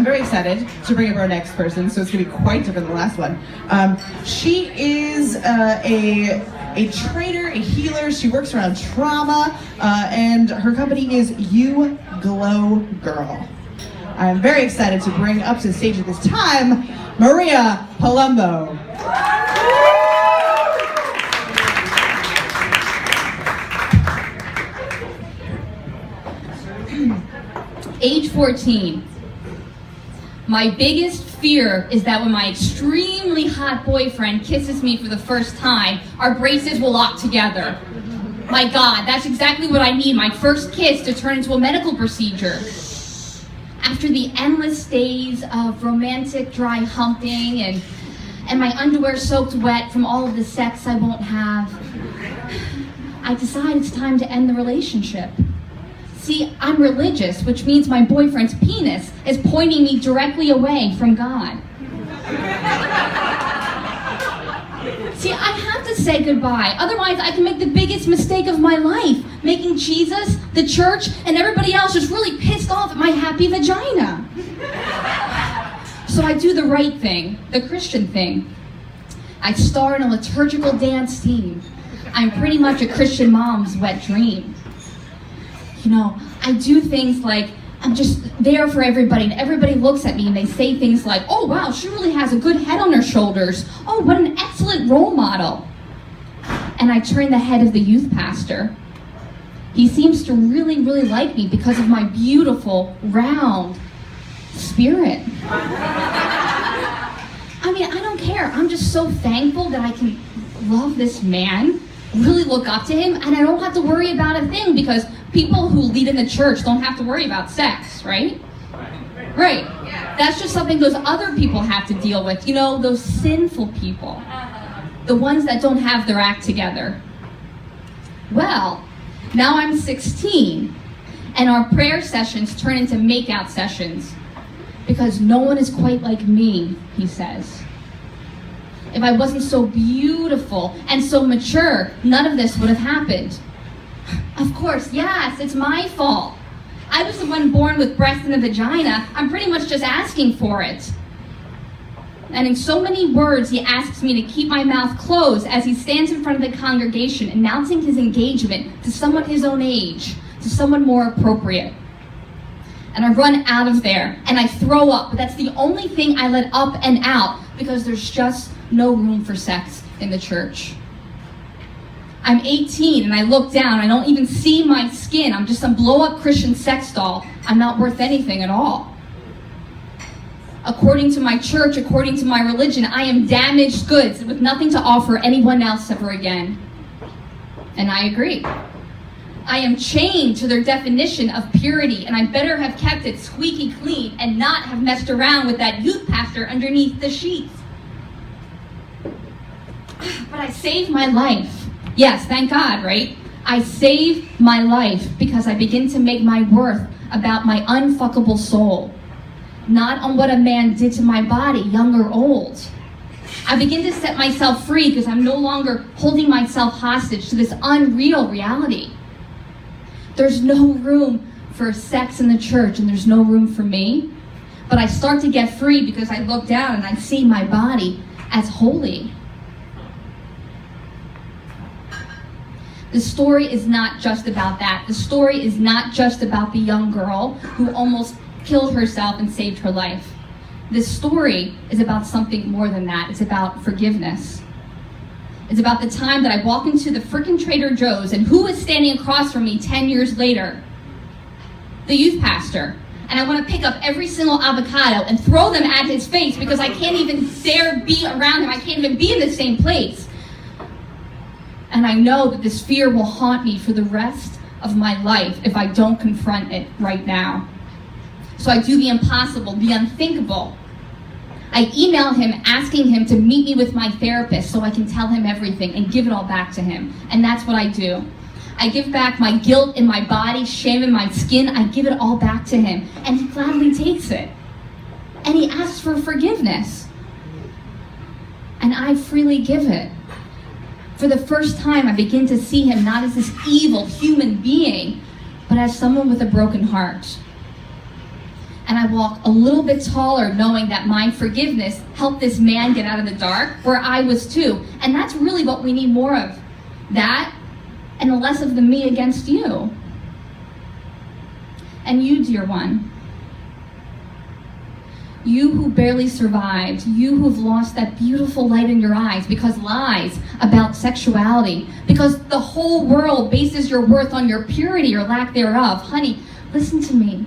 I'm very excited to bring up our next person, so it's going to be quite different than the last one. She is a trainer, a healer. She works around trauma, and her company is You Glow Girl. I'm very excited to bring up to the stage at this time, Maria Palumbo. Age 14. My biggest fear is that when my extremely hot boyfriend kisses me for the first time, our braces will lock together. My God, that's exactly what I need, my first kiss to turn into a medical procedure. After the endless days of romantic dry humping and my underwear soaked wet from all of the sex I won't have, I decide it's time to end the relationship. See, I'm religious, which means my boyfriend's penis is pointing me directly away from God. See, I have to say goodbye, otherwise I can make the biggest mistake of my life, making Jesus, the church, and everybody else just really pissed off at my happy vagina. So I do the right thing, the Christian thing. I star in a liturgical dance team. I'm pretty much a Christian mom's wet dream. You know, I do things like, I'm just there for everybody, and everybody looks at me and they say things like, oh wow, she really has a good head on her shoulders. Oh, what an excellent role model. And I turn the head of the youth pastor. He seems to really, really like me because of my beautiful, round spirit. I mean, I don't care. I'm just so thankful that I can love this man, really look up to him, and I don't have to worry about a thing because people who lead in the church don't have to worry about sex, right? Right. That's just something those other people have to deal with. You know, those sinful people. The ones that don't have their act together. Well, now I'm 16, and our prayer sessions turn into makeout sessions because no one is quite like me, he says. If I wasn't so beautiful and so mature, none of this would have happened. Of course, yes, it's my fault. I was the one born with breasts and a vagina. I'm pretty much just asking for it. And in so many words, he asks me to keep my mouth closed as he stands in front of the congregation, announcing his engagement to someone his own age, to someone more appropriate. And I run out of there, and I throw up, but that's the only thing I let up and out because there's just no room for sex in the church. I'm 18 and I look down, I don't even see my skin. I'm just some blow-up Christian sex doll. I'm not worth anything at all. According to my church, according to my religion, I am damaged goods with nothing to offer anyone else ever again. And I agree. I am chained to their definition of purity, and I better have kept it squeaky clean and not have messed around with that youth pastor underneath the sheets. But I saved my life. Yes, thank God, right? I saved my life because I begin to make my worth about my unfuckable soul, not on what a man did to my body, young or old. I begin to set myself free because I'm no longer holding myself hostage to this unreal reality. There's no room for sex in the church, and there's no room for me. But I start to get free because I look down and I see my body as holy. The story is not just about that. The story is not just about the young girl who almost killed herself and saved her life. This story is about something more than that. It's about forgiveness. It's about the time that I walk into the frickin' Trader Joe's, and who is standing across from me 10 years later? The youth pastor. And I want to pick up every single avocado and throw them at his face because I can't even dare be around him. I can't even be in the same place. And I know that this fear will haunt me for the rest of my life if I don't confront it right now. So I do the impossible, the unthinkable. I email him asking him to meet me with my therapist so I can tell him everything and give it all back to him. And that's what I do. I give back my guilt in my body, shame in my skin. I give it all back to him. And he gladly takes it. And he asks for forgiveness. And I freely give it. For the first time, I begin to see him not as this evil human being, but as someone with a broken heart. and I walk a little bit taller knowing that my forgiveness helped this man get out of the dark where I was too. And that's really what we need more of. That and less of the me against you. And you, dear one, you who barely survived, you who've lost that beautiful light in your eyes because lies about sexuality, because the whole world bases your worth on your purity or lack thereof. Honey, listen to me.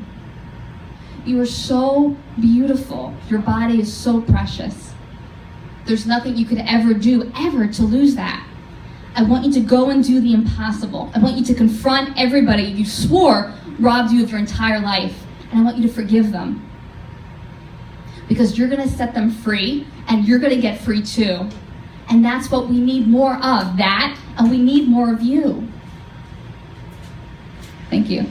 You are so beautiful. Your body is so precious. There's nothing you could ever do, ever, to lose that. I want you to go and do the impossible. I want you to confront everybody you swore robbed you of your entire life. And I want you to forgive them. Because you're going to set them free, and you're going to get free too. And that's what we need more of, that, and we need more of you. Thank you.